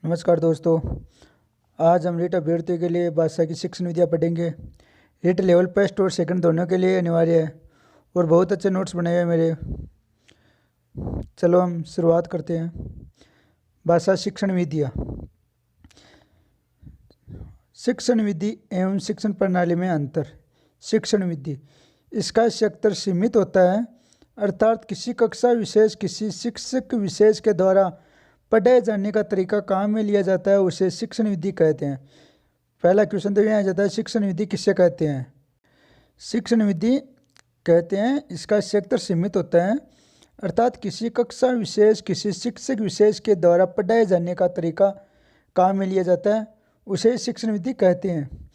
नमस्कार दोस्तों। आज हम रीट अभ्यर्थियों के लिए भाषा की शिक्षण विधियाँ पढ़ेंगे। रीट लेवल फर्स्ट और सेकंड दोनों के लिए अनिवार्य है और बहुत अच्छे नोट्स बने हुए हैं मेरे। चलो हम शुरुआत करते हैं। भाषा शिक्षण विधियाँ। शिक्षण विधि एवं शिक्षण प्रणाली में अंतर। शिक्षण विधि, इसका क्षेत्र सीमित होता है, अर्थात किसी कक्षा विशेष किसी शिक्षक विशेष के द्वारा पढ़ाए जाने का तरीका काम में लिया जाता है, उसे शिक्षण विधि कहते हैं। पहला क्वेश्चन तो यहाँ आ जाता है, शिक्षण विधि किससे कहते हैं? शिक्षण विधि कहते हैं इसका क्षेत्र सीमित होता है, अर्थात किसी कक्षा विशेष किसी शिक्षक विशेष के द्वारा पढ़ाए जाने का तरीका काम में लिया जाता है, उसे शिक्षण विधि कहते हैं।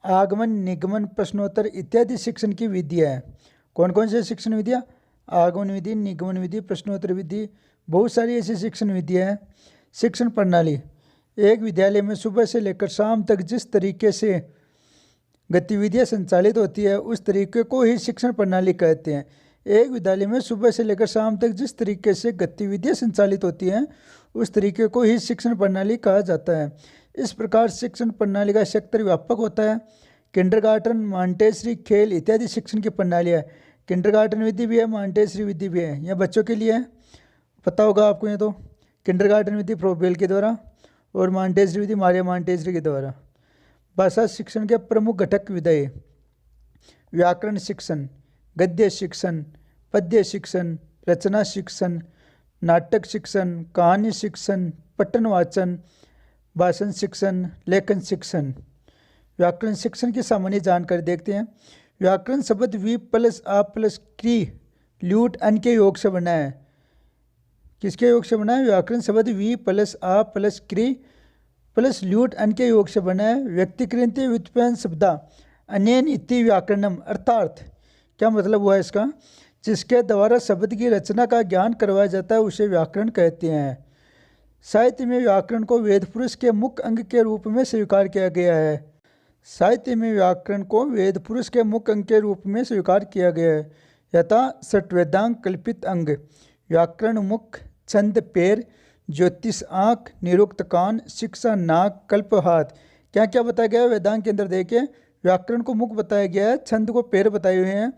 आगमन, निगमन, प्रश्नोत्तर इत्यादि शिक्षण की विधियाँ हैं। कौन कौन से शिक्षण विधियाँ? आगमन विधि, निगमन विधि, प्रश्नोत्तर विधि, बहुत सारी ऐसी शिक्षण विधियाँ हैं। शिक्षण प्रणाली, एक विद्यालय में सुबह से लेकर शाम तक जिस तरीके से गतिविधियाँ संचालित होती है उस तरीके को ही शिक्षण प्रणाली कहते हैं। एक विद्यालय में सुबह से लेकर शाम तक जिस तरीके से गतिविधियाँ संचालित होती हैं उस तरीके को ही शिक्षण प्रणाली कहा जाता है। इस प्रकार शिक्षण प्रणाली का क्षेत्र व्यापक होता है। किंडरगार्टन, मॉन्टेसरी, खेल इत्यादि शिक्षण की प्रणालियाँ। किंडरगार्टन विधि भी है, मॉन्टेसरी विधि भी है। यह बच्चों के लिए है, पता होगा आपको। ये तो किंडरगार्टन विधि प्रोबेल के द्वारा और मॉन्टेसरी विधि मारिया मॉन्टेसरी के द्वारा। भाषा शिक्षण के प्रमुख घटक विधाएं: व्याकरण शिक्षण, गद्य शिक्षण, पद्य शिक्षण, रचना शिक्षण, नाटक शिक्षण, कहानी शिक्षण, पठन वाचन, भाषण शिक्षण, लेखन शिक्षण। व्याकरण शिक्षण की सामान्य जानकारी देखते हैं। व्याकरण शब्द वी प्लस आ प्लस क्री ल्यूट अन के योग से बना है। किसके योग से बना है? व्याकरण शब्द वी प्लस आ प्लस क्री प्लस ल्यूट अन के योग से बना है। व्यक्तिकृत व्युत्पन्न शब्दा अनेन इति व्याकरणम, अर्थात क्या मतलब हुआ इसका? जिसके द्वारा शब्द की रचना का ज्ञान करवाया जाता है उसे व्याकरण कहते हैं। साहित्य में व्याकरण को वेद पुरुष के मुख्य अंग के रूप में स्वीकार किया गया है। साहित्य में व्याकरण को वेद पुरुष के मुख्य अंग के रूप में स्वीकार किया गया है। यथा षट्वेदांग कल्पित अंग, व्याकरण मुख, छंद पैर, ज्योतिष आँख, निरुक्त कान, शिक्षा नाक, कल्प हाथ। क्या क्या बताया गया है वेदांग के अंदर? देखिए, व्याकरण को मुख बताया गया है, छंद को पैर बताए हुए हैं,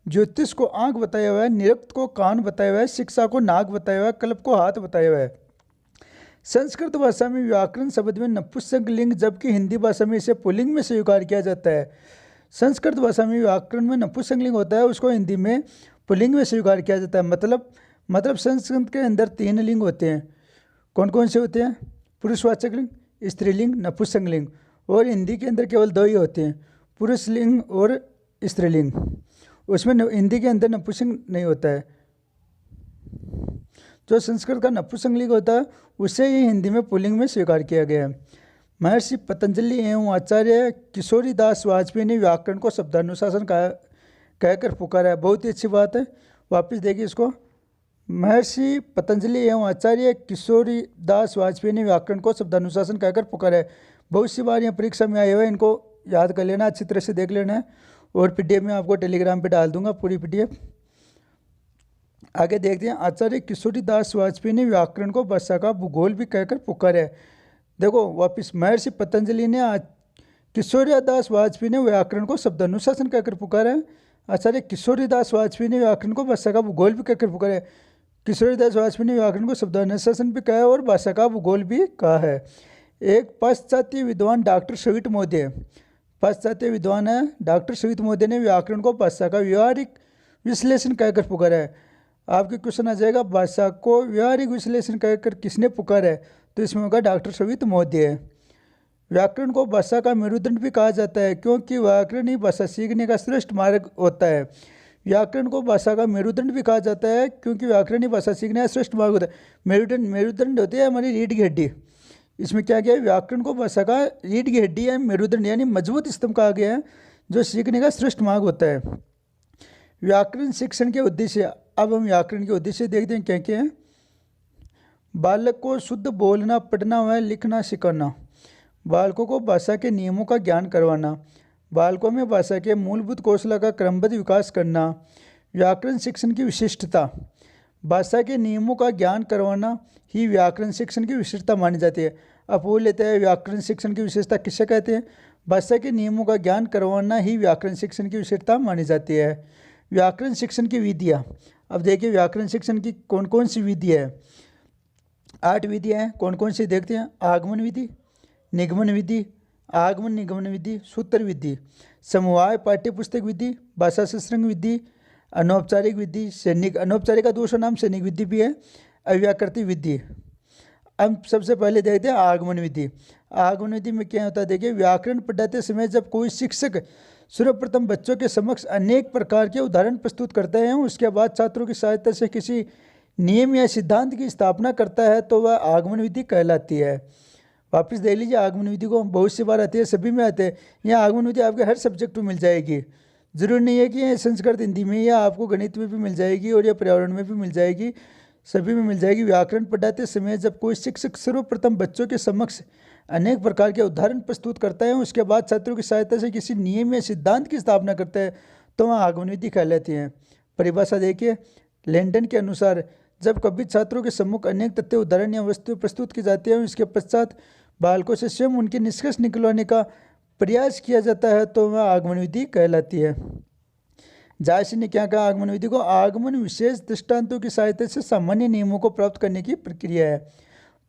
ज्योतिष को आँख बताया हुआ है, निरुक्त को कान बताया हुआ है, शिक्षा को नाक बताया हुआ है, कल्प को हाथ बताया हुआ है। संस्कृत भाषा में व्याकरण शब्द में नपुंसकलिंग, जबकि हिंदी भाषा में इसे पुल्लिंग में स्वीकार किया जाता है। संस्कृत भाषा में व्याकरण में नपुंसकलिंग होता है, उसको हिंदी में पुल्लिंग में स्वीकार किया जाता है। मतलब संस्कृत के अंदर 3 लिंग होते हैं। कौन कौन से होते हैं? पुरुषवाचक लिंग, स्त्रीलिंग, नपुंसकलिंग। और हिंदी के अंदर केवल 2 ही होते हैं, पुरुष लिंग और स्त्रीलिंग। उसमें हिंदी के अंदर नपुंसक नहीं होता है। जो संस्कृत का नपुंसकलिंग होता है उसे ही हिंदी में पुल्लिंग में स्वीकार किया गया है। महर्षि पतंजलि एवं आचार्य किशोरीदास वाजपेयी ने व्याकरण को शब्दानुशासन कहकर पुकारा है। बहुत ही अच्छी बात है, वापस देखिए इसको। महर्षि पतंजलि एवं आचार्य किशोरीदास वाजपेयी ने व्याकरण को शब्दानुशासन कहकर पुकारा है। बहुत सी बार यहाँ परीक्षा में आए हुए, इनको याद कर लेना, अच्छी तरह से देख लेना है। और पीडीएफ में आपको टेलीग्राम पे डाल दूंगा पूरी पीडीएफ। आगे देखते हैं। आचार्य किशोरीदास वाजपेयी ने व्याकरण को भाषा का भूगोल भी कहकर पुकारा है। देखो वापिस, महर्षि पतंजलि ने किशोरीदास वाजपेयी ने व्याकरण को शब्दानुशासन कहकर पुकारा है। आचार्य किशोरीदास वाजपेयी ने व्याकरण को भाषा का भूगोल भी कहकर पुकारा है। किशोरीदास वाजपेयी ने व्याकरण को शब्दानुशासन भी कहा है और भाषा का भूगोल भी कहा है। एक पाश्चात्य विद्वान डॉक्टर सविट मोदे, पाश्चात्य विद्वान है डॉक्टर सविट मोदे ने व्याकरण को भाषा का व्यवहारिक विश्लेषण कहकर पुकारा है। आपके क्वेश्चन आ जाएगा, भाषा को व्यवहारिक विश्लेषण कहकर किसने पुकारा है? तो इसमें होगा डॉक्टर सवित मोदे। व्याकरण को भाषा का मेरुदंड भी कहा जाता है, क्योंकि व्याकरण ही भाषा सीखने का श्रेष्ठ मार्ग होता है। व्याकरण को भाषा का मेरुदंड भी कहा जाता है, क्योंकि व्याकरण ही भाषा सीखने का श्रेष्ठ मार्ग होता है। मेरुदंड होती है हमारी रीढ़ की हड्डी। इसमें क्या गया? व्याकरण को भाषा का रीढ़ की हड्डी है, मेरुदंड यानी मजबूत स्तंभ कहा गया है, जो सीखने का श्रेष्ठ मार्ग होता है। व्याकरण शिक्षण के उद्देश्य। अब हम व्याकरण के उद्देश्य देखते हैं क्या क्या है। बालक को शुद्ध बोलना, पढ़ना व लिखना सिखाना, बालकों को भाषा के नियमों का ज्ञान करवाना, बालकों में भाषा के मूलभूत कौशल का क्रमबद्ध विकास करना। व्याकरण शिक्षण की विशिष्टता। भाषा के नियमों का ज्ञान करवाना ही व्याकरण शिक्षण की विशेषता मानी जाती है। अपूर्ण लेते हैं व्याकरण शिक्षण की विशेषता किसे कहते हैं? भाषा के नियमों का ज्ञान करवाना ही व्याकरण शिक्षण की विशेषता मानी जाती है। व्याकरण शिक्षण की विधियाँ, अब देखिए व्याकरण शिक्षण की कौन कौन सी विधि है। 8 विधियाँ हैं, कौन कौन सी देखते हैं। आगमन विधि, निगमन विधि, आगमन निगमन विधि, सूत्र विधि, समवाय पाठ्यपुस्तक विधि, भाषा सत्संग विधि, अनौपचारिक विधि, सैनिक, अनौपचारिक का दूसरा नाम सैनिक विधि भी है, अव्याकृति विधि। अब सबसे पहले देखते हैं आगमन विधि। आगमन विधि में क्या होता है, देखिए व्याकरण पढ़ाते समय जब कोई शिक्षक सर्वप्रथम बच्चों के समक्ष अनेक प्रकार के उदाहरण प्रस्तुत करते हैं, उसके बाद छात्रों की सहायता से किसी नियम या सिद्धांत की स्थापना करता है तो वह आगमन विधि कहलाती है। वापस देख लीजिए, आगमन विधि को बहुत सी बार आती है, सभी में आते हैं। यह आगमन विधि आपके हर सब्जेक्ट में मिल जाएगी। जरूरी नहीं है कि यह संस्कृत हिंदी में, या आपको गणित में भी मिल जाएगी और या पर्यावरण में भी मिल जाएगी, सभी में मिल जाएगी। व्याकरण पढ़ाते समय जब कोई शिक्षक सर्वप्रथम बच्चों के समक्ष अनेक प्रकार के उदाहरण प्रस्तुत करता है, उसके बाद छात्रों की सहायता से किसी नियम या सिद्धांत की स्थापना करता है तो वह आगमन विधि कहलाती है। परिभाषा देखिए, लैंडन के अनुसार जब कभी छात्रों के सम्मुख अनेक तथ्य उदाहरण या वस्तु प्रस्तुत की जाती है, उसके पश्चात बालकों से स्वयं उनके निष्कर्ष निकलवाने का प्रयास किया जाता है तो वह आगमन विधि कहलाती है। जायसी ने क्या कहा आगमन विधि को? आगमन विशेष दृष्टांतों की सहायता से सामान्य नियमों को प्राप्त करने की प्रक्रिया है।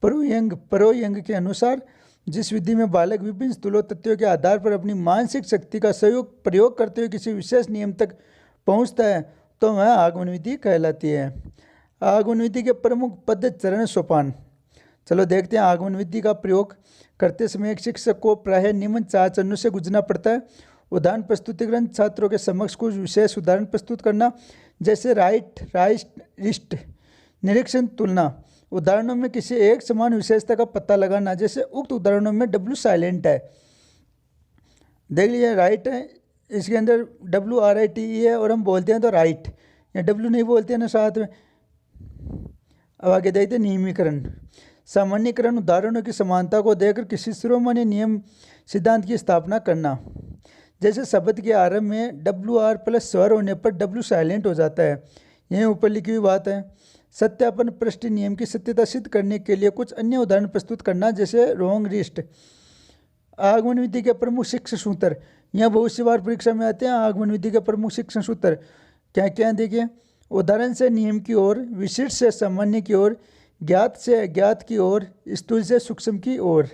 परोयंग के अनुसार जिस विधि में बालक विभिन्न स्थूल तथ्यों के आधार पर अपनी मानसिक शक्ति का प्रयोग करते हुए किसी विशेष नियम तक पहुंचता है तो वह आगमन विधि कहलाती है। आगमन विधि के प्रमुख पद, चरण, सोपान। चलो देखते हैं। आगमन विधि का प्रयोग करते समय एक शिक्षक को प्रायः निम्न 4 चरणों से गुजरना पड़ता है। उदाहरण प्रस्तुतिकरण, छात्रों के समक्ष कुछ विशेष उदाहरण प्रस्तुत करना, जैसे राइट, रिस्ट, निरीक्षण, तुलना। उदाहरणों में किसी एक समान विशेषता का पता लगाना, जैसे उक्त उदाहरणों में W साइलेंट है, देख लीजिए राइट है, इसके अंदर WRITE है और हम बोलते हैं तो राइट, या W नहीं बोलते हैं ना साथ में। अब आगे देखते हैं नियमीकरण। सामान्यकरण, उदाहरणों की समानता को देखकर किसी सर्वमान्य नियम सिद्धांत की स्थापना करना, जैसे शब्द के आरंभ में WR प्लस स्वर होने पर W साइलेंट हो जाता है, यह ऊपर लिखी हुई बात है। सत्यापन, पृष्ठ नियम की सत्यता सिद्ध करने के लिए कुछ अन्य उदाहरण प्रस्तुत करना, जैसे रोंग रिस्ट। आगमन विधि के प्रमुख शिक्षण सूत्र, यहाँ बहुत सी बार परीक्षा में आते हैं। आगमन विधि के प्रमुख शिक्षण सूत्र क्या क्या देखिए। उदाहरण से नियम की ओर, विशिष्ट से सामान्य की ओर, ज्ञात से अज्ञात की ओर, स्थूल से सूक्ष्म की ओर,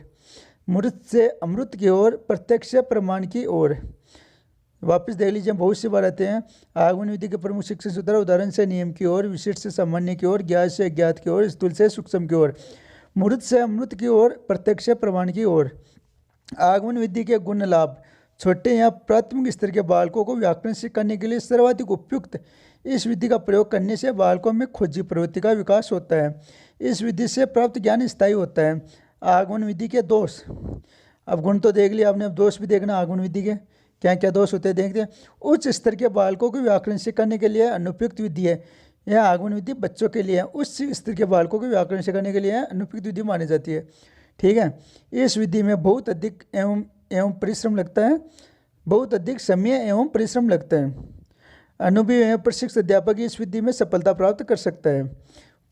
मूर्त से अमृत की ओर, प्रत्यक्ष से प्रमाण की ओर। वापस देख लीजिए, बहुत सी बार आते हैं। आगमन विधि के प्रमुख शिक्षण सूत्र, उदाहरण से नियम की ओर, विशिष्ट से सामान्य की ओर, ज्ञात से अज्ञात की ओर, स्थूल से सूक्ष्म की ओर, मूर्त से अमृत की ओर, प्रत्यक्ष से प्रमाण की ओर। आगमन विधि के गुण लाभ। छोटे या प्राथमिक स्तर के बालकों को व्याकरण सिखाने के लिए सर्वाधिक उपयुक्त इस विधि का प्रयोग करने से बालकों में खोजी प्रवृत्ति का विकास होता है। इस विधि से प्राप्त ज्ञान स्थायी होता है। आगमन विधि के दोष। अब गुण तो देख लिया आपने, अब दोष भी देखना आगमन विधि के क्या क्या दोष होते हैं देखते हैं। उच्च स्तर के बालकों को व्याकरण सिखाने के लिए अनुपयुक्त विधि है। यह आगमन विधि बच्चों के लिए है। उच्च स्तर के बालकों को व्याकरण सिखाने के लिए अनुपयुक्त विधि मानी जाती है। ठीक है, इस विधि में बहुत अधिक एवं परिश्रम लगता है, बहुत अधिक समय एवं परिश्रम लगता है। अनुभवी एवं प्रशिक्षित अध्यापक इस विधि में सफलता प्राप्त कर सकता है।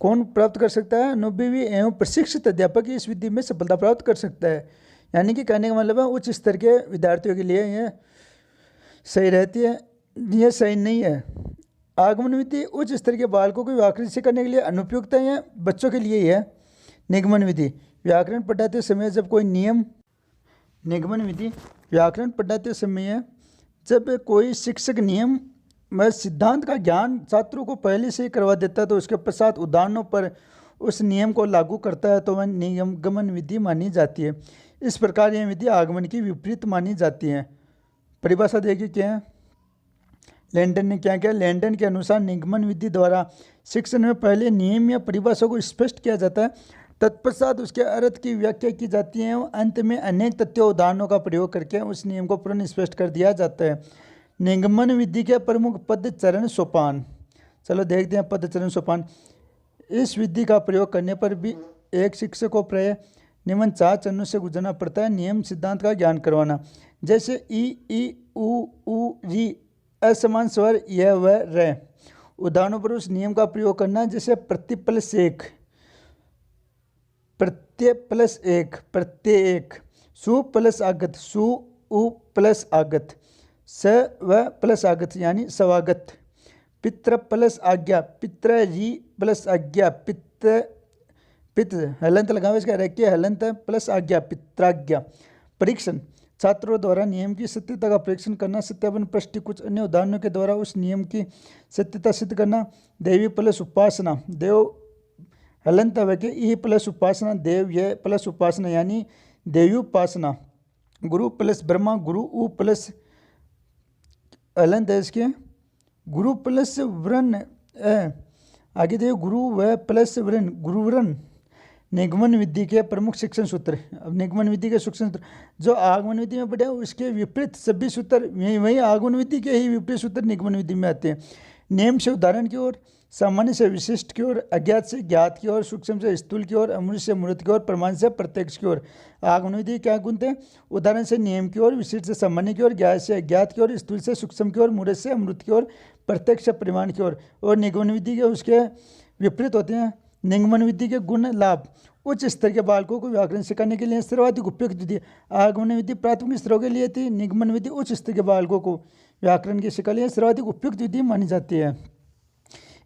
कौन प्राप्त कर सकता है? अनुभवी एवं प्रशिक्षित अध्यापक इस विधि में सफलता प्राप्त कर सकता है। यानी कि कहने का मतलब है उच्च स्तर के विद्यार्थियों के लिए यह सही रहती है, यह सही नहीं है। आगमन विधि उच्च स्तर के बालकों को व्याकरण सिखाने के लिए अनुपयुक्त है, यह बच्चों के लिए ही है। निगमन विधि। व्याकरण पढ़ाते समय जब कोई नियम, निगमन विधि व्याकरण पढ़ाते समय जब कोई शिक्षक नियम व सिद्धांत का ज्ञान छात्रों को पहले से ही करवा देता है तो उसके पश्चात उदाहरणों पर उस नियम को लागू करता है तो वह निगमन विधि मानी जाती है। इस प्रकार यह विधि आगमन की विपरीत मानी जाती है। परिभाषा देखिए क्या है। लैंडन ने क्या किया? लैंडन के अनुसार निगमन विधि द्वारा शिक्षण में पहले नियम या परिभाषा को स्पष्ट किया जाता है, तत्पश्चात उसके अर्थ की व्याख्या की जाती है और अंत में अनेक तथ्य उदाहरणों का प्रयोग करके उस नियम को पुनः स्पष्ट कर दिया जाता है। निगमन विधि के प्रमुख पद, चरण, सोपान। चलो देखते हैं पद, चरण, सोपान। इस विधि का प्रयोग करने पर भी एक शिक्षक को प्रायः निम्न 4 चरणों से गुजरना पड़ता है। नियम सिद्धांत का ज्ञान करवाना, जैसे ई उ री, असमान स्वर य व र। उदाहरणों पर उस नियम का प्रयोग करना, जैसे प्रतिपल सेक, प्रत्यय प्लस एक, प्रत्येक। सु प्लस आगत, सु उ प्लस आगत। स व प्लस आगत यानी स्वागत। पित्र प्लस आज्ञा, पित्र जी प्लस आज्ञा, पित्र पित्र हलंत लगावे इसका रखिए, हलंत प्लस आज्ञा, पित्राज्ञा। परीक्षण, छात्रों द्वारा नियम की सत्यता का परीक्षण करना, सत्यापन प्रश्न, कुछ अन्य उदाहरणों के द्वारा उस नियम की सत्यता सिद्ध करना। देवी प्लस उपासना, देव हलंत वाक्य ई प्लस उपासना, देव ये प्लस उपासना यानी देवी उपासना। गुरु प्लस ब्रह्मा, गुरु उ प्लस हलंत है इसके, गुरु प्लस व्रण, आगे देखिए गुरु व प्लस व्रण, गुरुव्रण। निगमन विधि के प्रमुख शिक्षण सूत्र। अब निगमन विधि के शिक्षण सूत्र जो आगमन विधि में पढ़े उसके विपरीत सभी सूत्र वही आगमन विधि के ही विपरीत सूत्र निगमन विधि में आते हैं। नियम से उदाहरण की ओर, सामान्य से विशिष्ट की ओर, अज्ञात से ज्ञात की ओर, सूक्ष्म से स्थूल की ओर, अमूर्त से मूर्त की ओर, प्रमाण से प्रत्यक्ष की ओर। आगमन विधि क्या गुण थे? उदाहरण से नियम की ओर, विशिष्ट से सामान्य की ओर, ज्ञात से अज्ञात की ओर, स्थूल से सूक्ष्म की ओर, मूर्त से अमूर्त की ओर, प्रत्यक्ष से प्रमाण की ओर। और निगमन विधि के उसके विपरीत होते हैं। निगमन विधि के गुण लाभ, उच्च स्तर के बालकों को व्याकरण सिखाने के लिए सर्वाधिक उपयुक्त विधि। आगमन विधि प्राथमिक स्तरों के लिए थी, निगमन विधि उच्च स्तर के बालकों को व्याकरण की शिक्षा के लिए सर्वाधिक उपयुक्त विधि मानी जाती है।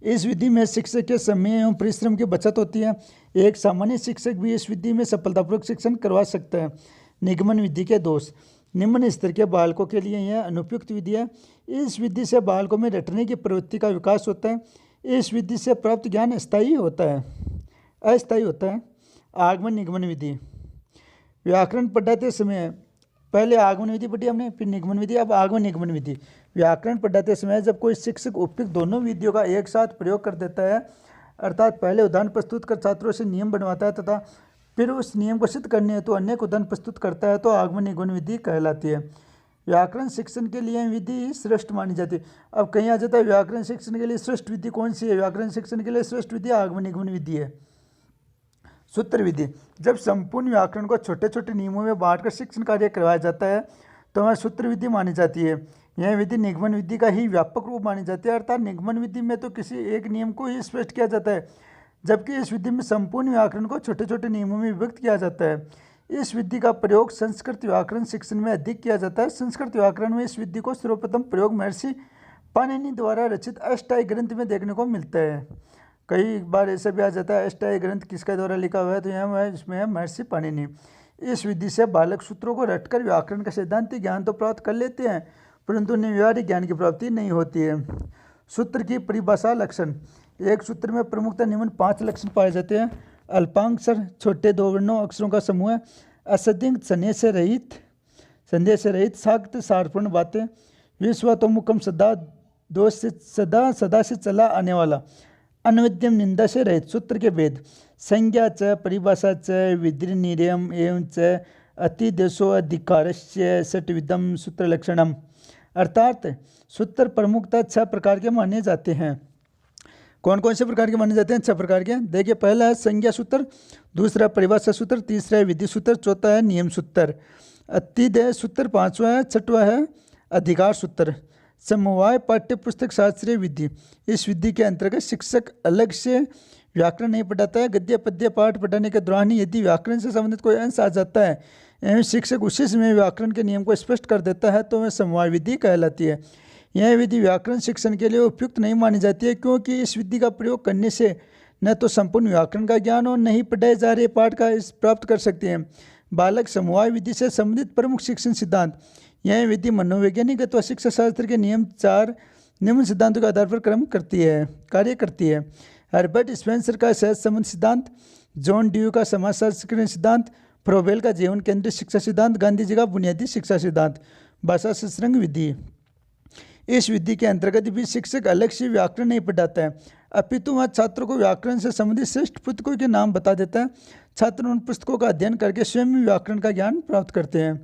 इस विधि में शिक्षक के समय एवं परिश्रम की बचत होती है। एक सामान्य शिक्षक भी इस विधि में सफलतापूर्वक शिक्षण करवा सकता है। निगमन विधि के दोष, निम्न स्तर के बालकों के लिए यह अनुपयुक्त विधि है। इस विधि से बालकों में रटने की प्रवृत्ति का विकास होता है। इस विधि से प्राप्त ज्ञान अस्थायी होता है, अस्थायी होता है। आगमन निगमन विधि, व्याकरण पढ़ाते समय पहले आगमन विधि पढ़ी हमने, फिर निगमन विधि, अब आगमन निगमन विधि। व्याकरण पढ़ाते समय जब कोई शिक्षक उपयुक्त दोनों विधियों का एक साथ प्रयोग कर देता है, अर्थात पहले उदाहरण प्रस्तुत कर छात्रों से नियम बनवाता है तथा फिर उस नियम को सिद्ध करने हेतु अनेक उदाहरण प्रस्तुत करता है, तो आगमन निगमन विधि कहलाती है। व्याकरण शिक्षण के लिए विधि श्रेष्ठ मानी जाती है। अब कहीं आ जाता है व्याकरण शिक्षण के लिए श्रेष्ठ विधि कौन सी है? व्याकरण शिक्षण के लिए श्रेष्ठ विधि आगमन निगमन विधि है। सूत्र विधि, जब संपूर्ण व्याकरण को छोटे छोटे नियमों में बांटकर शिक्षण कार्य करवाया जाता है तो वह सूत्र विधि मानी जाती है। यह विधि निगमन विधि का ही व्यापक रूप मानी जाती है, अर्थात निगमन विधि में तो किसी एक नियम को ही स्पष्ट किया जाता है, जबकि इस विधि में संपूर्ण व्याकरण को छोटे छोटे नियमों में विभक्त किया जाता है। इस विधि का प्रयोग संस्कृत व्याकरण शिक्षण में अधिक किया जाता है। संस्कृत व्याकरण में इस विधि को सर्वप्रथम प्रयोग महर्षि पाणिनि द्वारा रचित अष्टाई ग्रंथ में देखने को मिलता है। कई बार ऐसा भी आ जाता है अष्टाई ग्रंथ किसके द्वारा लिखा हुआ है, तो यहाँ इसमें है महर्षि पाणिनि। इस विधि से बालक सूत्रों को रटकर व्याकरण का सिद्धांतिक ज्ञान तो प्राप्त कर लेते हैं, परंतु उन्हें व्यवहारिक ज्ञान की प्राप्ति नहीं होती है। सूत्र की परिभाषा लक्षण, एक सूत्र में प्रमुखतः निम्न 5 लक्षण पाए जाते हैं। अल्पाक्षर छोटे दो वर्णों अक्षरों का समूह है। असंदिग्ध संदेह से रहित साक्त सारपूर्ण बातें। विश्वातोमुखम सदा दोष से सदा से चला आने वाला। अनवद्यम निंदा से रहित। सूत्र के भेद, संज्ञा च परिभाषा च विधिनियम एवं च अतिदेशो अधिकारस्य षट्विधम सूत्र लक्षणम। अर्थात सूत्र प्रमुखतः 6 प्रकार के माने जाते हैं। कौन कौन से प्रकार के माने जाते हैं? 6 प्रकार के। देखिए, पहला है संज्ञा सूत्र, दूसरा परिभाषा सूत्र, तीसरा है विधि सूत्र, चौथा है नियम सूत्र, अतिदेय सूत्र 5वां है, 6वां है अधिकार सूत्र। समवाय पाठ्य पुस्तक शास्त्रीय विधि, इस विधि के अंतर्गत शिक्षक अलग से व्याकरण नहीं पढ़ाता है। गद्य पद्य पाठ पढ़ाने के दौरान ही यदि व्याकरण से संबंधित कोई अंश आ जाता है एवं शिक्षक उसी समय व्याकरण के नियम को स्पष्ट कर देता है तो वह समवाय विधि कहलाती है। यह विधि व्याकरण शिक्षण के लिए उपयुक्त नहीं मानी जाती है, क्योंकि इस विधि का प्रयोग करने से न तो संपूर्ण व्याकरण का ज्ञान और न ही पढ़ाए जा रहे पाठ का प्राप्त कर सकते हैं। बालक समवाय विधि से संबंधित प्रमुख शिक्षण सिद्धांत, यह विधि मनोवैज्ञानिक अथवा शिक्षा शास्त्र के नियम 4 निम्न सिद्धांतों के आधार पर कार्य करती है। हर्बर्ट स्पेंसर का सहज संबंध सिद्धांत, जॉन ड्यू का समाजशास्त्र सिद्धांत, फ्रोबेल का जीवन केंद्रित शिक्षा सिद्धांत, गांधी जी का बुनियादी शिक्षा सिद्धांत। भाषा सशृंग विधि, इस विधि के अंतर्गत भी शिक्षक अलग से व्याकरण नहीं पढ़ाता है, अपितु वह छात्रों को व्याकरण से संबंधित श्रेष्ठ पुस्तकों के नाम बता देता है। छात्र उन पुस्तकों का अध्ययन करके स्वयं व्याकरण का ज्ञान प्राप्त करते हैं।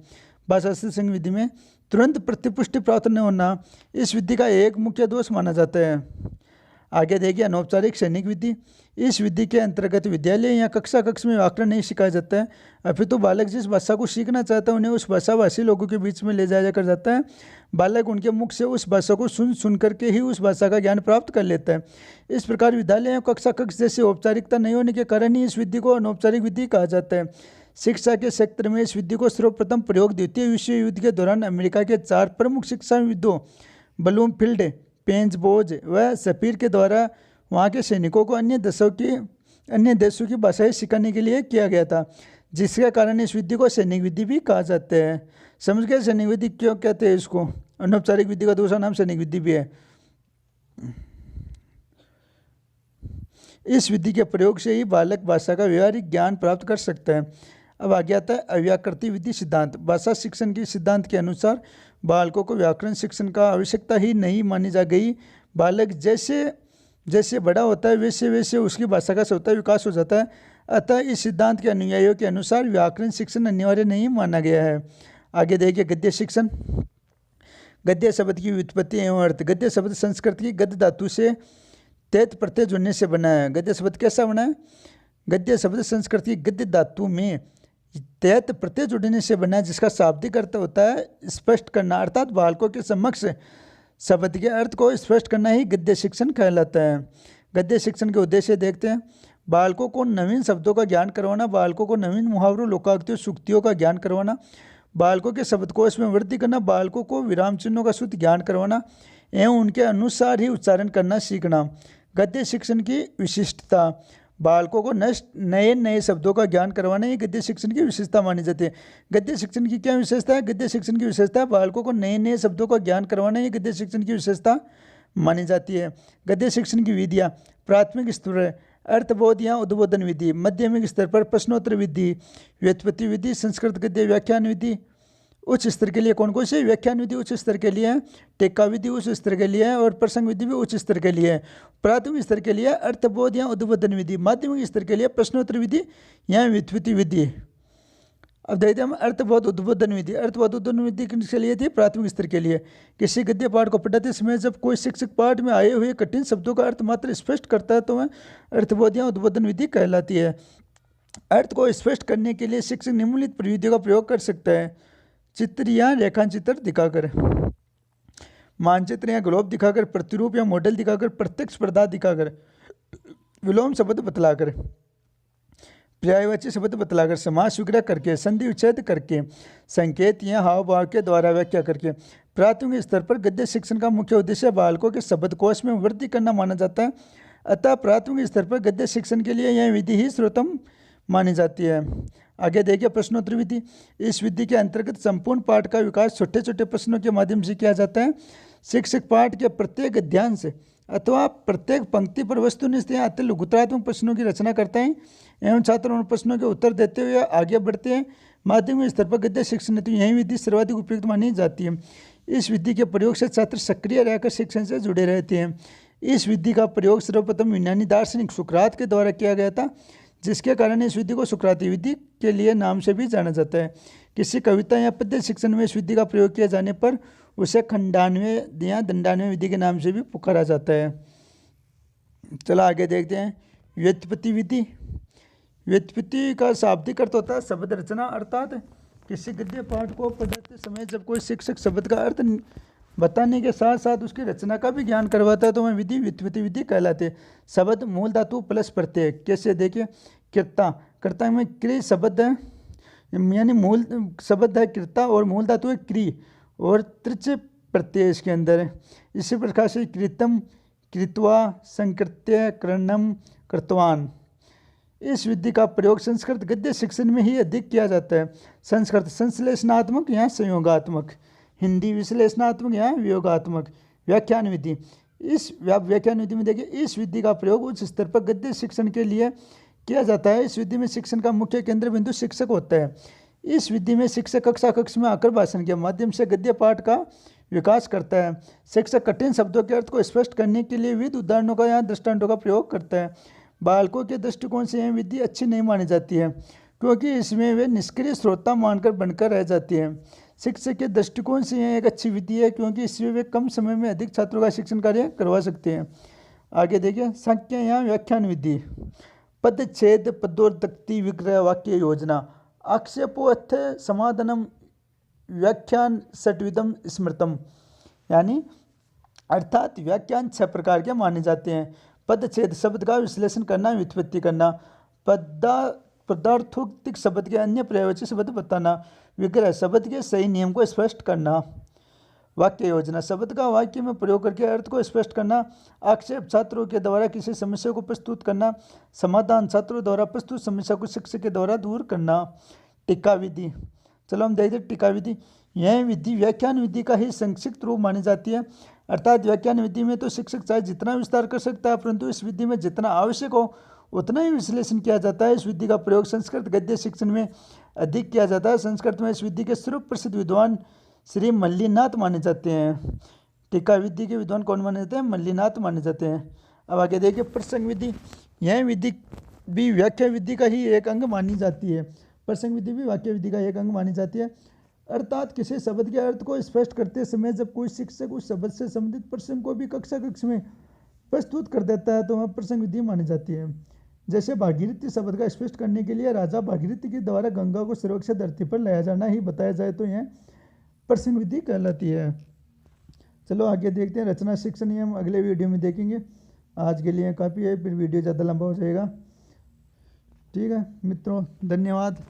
भाषा सशृंग विधि में तुरंत प्रतिपुष्टि प्राप्त न होना इस विधि का एक मुख्य दोष माना जाता है। आगे देखिए अनौपचारिक सैनिक विधि। इस विधि के अंतर्गत विद्यालय या कक्षा कक्ष में व्याकरण नहीं सिखाया जाता है, अपितु बालक जिस भाषा को सीखना चाहता है उन्हें उस भाषाभाषी लोगों के बीच में ले जाया कर जाता है। बालक उनके मुख से उस भाषा को सुन करके ही उस भाषा का ज्ञान प्राप्त कर लेता है। इस प्रकार विद्यालय या कक्षा कक्ष जैसी औपचारिकता नहीं होने के कारण ही इस विधि को अनौपचारिक विधि कहा जाता है। शिक्षा के क्षेत्र में इस विधि को सर्वप्रथम प्रयोग द्वितीय विश्व युद्ध के दौरान अमेरिका के 4 प्रमुख शिक्षाविदों ब्लूमफील्ड, पेंजबोज व सपीर के द्वारा वहाँ के सैनिकों को अन्य देशों की भाषाएं सिखाने के लिए किया गया था, जिसके कारण इस विधि को सैनिक विधि भी कहा जाता है। समझ गए सैनिक विधि क्यों कहते हैं इसको? अनौपचारिक विधि का दूसरा नाम सैनिक विधि भी है। इस विधि के प्रयोग से ही बालक भाषा का व्यवहारिक ज्ञान प्राप्त कर सकता है। अब आगे आता है अव्याकृति विधि सिद्धांत। भाषा शिक्षण के सिद्धांत के अनुसार बालकों को व्याकरण शिक्षण का आवश्यकता ही नहीं मानी जा गई। बालक जैसे जैसे बड़ा होता है वैसे वैसे उसकी भाषा का स्वतः विकास हो जाता है। अतः इस सिद्धांत के अनुयायियों के अनुसार व्याकरण शिक्षण अनिवार्य नहीं माना गया है। आगे देखिए गद्य शिक्षण। गद्य शब्द की व्युत्पत्ति एवं अर्थ। गद्य शब्द संस्कृत की गद्य धातु से तेत प्रत्यय जुड़ने से बना है। गद्य शब्द कैसा बना है? गद्य शब्द संस्कृत की गद्य धातु में तेत प्रत्यय जुड़ने से बना है, जिसका शाब्दिक अर्थ होता है स्पष्ट करना, अर्थात बालकों के समक्ष शब्द के अर्थ को स्पष्ट करना ही गद्य शिक्षण कहलाता है। गद्य शिक्षण के उद्देश्य देखते हैं। बालकों को नवीन शब्दों का ज्ञान करवाना, बालकों को नवीन मुहावरों, लोकोक्तियों, सूक्तियों का ज्ञान करवाना, बालकों के शब्दकोश में वृद्धि करना, बालकों को विराम चिन्हों का शुद्ध ज्ञान करवाना एवं उनके अनुसार ही उच्चारण करना सीखना। गद्य शिक्षण की विशिष्टता। बालकों को नए नए शब्दों का ज्ञान करवाना ही गद्य शिक्षण की विशेषता मानी जाती है। गद्य शिक्षण की क्या विशेषता है? गद्य शिक्षण की विशेषता है बालकों को नए नए शब्दों का ज्ञान करवाना ही गद्य शिक्षण की विशेषता मानी जाती है। गद्य शिक्षण की विधियाँ। प्राथमिक स्तर अर्थबोध या उद्बोधन विधि, माध्यमिक स्तर पर प्रश्नोत्तर विधि, व्युत्पत्ति विधि, संस्कृत गद्य व्याख्यान विधि। उच्च स्तर के लिए कौन कौन से? व्याख्यान विधि उच्च स्तर के लिए है, टेक्का विधि उच्च स्तर के लिए है और प्रसंग विधि भी उच्च स्तर के लिए है। प्राथमिक स्तर के लिए अर्थबोध या उद्बोधन विधि, माध्यमिक स्तर के लिए प्रश्नोत्तर विधि या व्युत्पत्ति विधि। अब देखते हैं हम अर्थबोध उद्बोधन विधि। अर्थबोध उद्बोधन विधि किसके लिए थी? प्राथमिक स्तर के लिए। किसी गद्य पाठ को पढ़ाते समय जब कोई शिक्षक पाठ में आए हुए कठिन शब्दों का अर्थ मात्र स्पष्ट करता है तो वह अर्थबोध या उद्बोधन विधि कहलाती है। अर्थ को स्पष्ट करने के लिए शिक्षक निम्नलिखित प्रविधियों का प्रयोग कर सकता है। चित्र या रेखांचित्र दिखाकर, मानचित्र या ग्लोब दिखाकर, प्रतिरूप या मॉडल दिखाकर, प्रत्यक्ष पदार्थ दिखाकर, विलोम शब्द बतलाकर, पर्यायवाची शब्द बतलाकर, समास विग्रह करके, संधि विच्छेद करके, संकेत या हाव भाव के द्वारा व्याख्या करके। प्राथमिक स्तर पर गद्य शिक्षण का मुख्य उद्देश्य बालकों के शब्दकोश में वृद्धि करना माना जाता है। अतः प्राथमिक स्तर पर गद्य शिक्षण के लिए यह विधि ही सर्वोत्तम मानी जाती है। आगे देखिए प्रश्नोत्तर विधि। इस विधि के अंतर्गत संपूर्ण पाठ का विकास छोटे छोटे प्रश्नों के माध्यम से किया जाता है। शिक्षक पाठ के प्रत्येक अध्याय अथवा प्रत्येक पंक्ति पर वस्तुनिष्ठ या अति लघुतरात्मक प्रश्नों की रचना करते हैं एवं छात्र उन प्रश्नों के उत्तर देते हुए आगे बढ़ते हैं। माध्यमिक स्तर पर गद्य शिक्षण हेतु यही विधि सर्वाधिक उपयुक्त मानी जाती है। इस विधि के प्रयोग से छात्र सक्रिय रहकर शिक्षण से जुड़े रहते हैं। इस विधि का प्रयोग सर्वप्रथम यूनानी दार्शनिक सुकरात के द्वारा किया गया था, जिसके कारण इस विधि को सुकराती विधि के लिए नाम से भी जाना जाता है। किसी कविता या पद्य शिक्षण में इस विधि का प्रयोग किए जाने पर उसे खंडान्वय या दंडान्वय विधि के नाम से भी पुकारा जाता है। चलो आगे देखते हैं व्युत्पत्ति विधि। व्युत्पत्ति का शाब्दिक अर्थ होता है शब्द रचना, अर्थात किसी गद्य पाठ को पढ़ाते समय जब कोई शिक्षक शब्द का अर्थ बताने के साथ साथ उसकी रचना का भी ज्ञान करवाता है तो वह विधि व्युत्पत्ति विधि कहलाते हैं। शब्द मूल धातु प्लस प्रत्यय। कैसे देखिए, कृता, कर्ता में क्री शब्द है, यानी मूल शब्द है कृता और मूल धातु है क्री और त्रिच प्रत्यय इसके अंदर है। इसी प्रकार से कृतम, कृत्वा, संकृत्य, करणम, कृतवान। इस विधि का प्रयोग संस्कृत गद्य शिक्षण में ही अधिक किया जाता है। संस्कृत संश्लेषणात्मक या संयोगात्मक, हिंदी विश्लेषणात्मक या वियोगात्मक। व्याख्यान विधि। इस व्याख्यान विधि में देखिए, इस विधि का प्रयोग उच्च स्तर पर गद्य शिक्षण के लिए किया जाता है। इस विधि में शिक्षण का मुख्य केंद्र बिंदु शिक्षक होता है। इस विधि में शिक्षक कक्षा कक्ष में आकर भाषण के माध्यम से गद्य पाठ का विकास करता है। शिक्षक कठिन शब्दों के अर्थ को स्पष्ट करने के लिए विविध उदाहरणों का या दृष्टांतों का प्रयोग करता है। बालकों के दृष्टिकोण से यह विधि अच्छी नहीं मानी जाती है, क्योंकि इसमें वे निष्क्रिय श्रोता मानकर बनकर रह जाती है। शिक्षक के दृष्टिकोण से यह एक अच्छी विधि है, क्योंकि इससे वे कम समय में अधिक छात्रों का शिक्षण कार्य करवा सकते हैं। आगे देखिए संख्या या व्याख्यान विधि। पदच्छेद पदोक्ति विग्रह वाक्य योजना आक्षेपो अर्थ समाधानम व्याख्यान षट्विधम स्मृतम। यानी अर्थात व्याख्यान 6 प्रकार के माने जाते हैं। पदच्छेद शब्द का विश्लेषण करना, व्युत्पत्ति करना। पदार्थोक्तिक शब्द के अन्य पर्यायवाची शब्द बताना। विग्रह शब्द के सही नियम को स्पष्ट करना। वाक्य योजना शब्द का वाक्य में प्रयोग करके अर्थ को स्पष्ट करना। आक्षेप छात्रों के द्वारा किसी समस्या को प्रस्तुत करना। समाधान छात्रों द्वारा प्रस्तुत समस्या को शिक्षक के द्वारा दूर करना। टीका विधि। चलो हम देखते हैं टीका विधि। यह विधि व्याख्यान विधि का ही संक्षिप्त रूप मानी जाती है। अर्थात व्याख्यान विधि में तो शिक्षक चाहे जितना विस्तार कर सकता है, परंतु इस विधि में जितना आवश्यक हो उतना ही विश्लेषण किया जाता है। इस विधि का प्रयोग संस्कृत गद्य शिक्षण में अधिक किया जाता है। संस्कृत में इस विधि के सर्व प्रसिद्ध विद्वान श्री मल्लीनाथ माने जाते हैं। टीका विधि के विद्वान कौन माने जाते हैं? मल्लीनाथ माने जाते हैं। अब आगे देखिए प्रसंग विधि। यह विधि भी व्याख्या विधि का ही एक अंग मानी जाती है। प्रसंग विधि भी वाक्य विधि का एक अंग मानी जाती है। अर्थात किसी शब्द के अर्थ को स्पष्ट करते समय जब कोई शिक्षक उस शब्द से संबंधित प्रसंग को भी कक्षा कक्ष में प्रस्तुत कर देता है तो वह प्रसंग विधि मानी जाती है। जैसे भागीरथी शब्द का स्पष्ट करने के लिए राजा भागीरथी के द्वारा गंगा को सुरक्षा धरती पर लाया जाना ही बताया जाए तो यह प्रसंग विधि कहलाती है। चलो आगे देखते हैं रचना शिक्षण नियम अगले वीडियो में देखेंगे। आज के लिए काफ़ी है, फिर वीडियो ज़्यादा लंबा हो जाएगा। ठीक है मित्रों, धन्यवाद।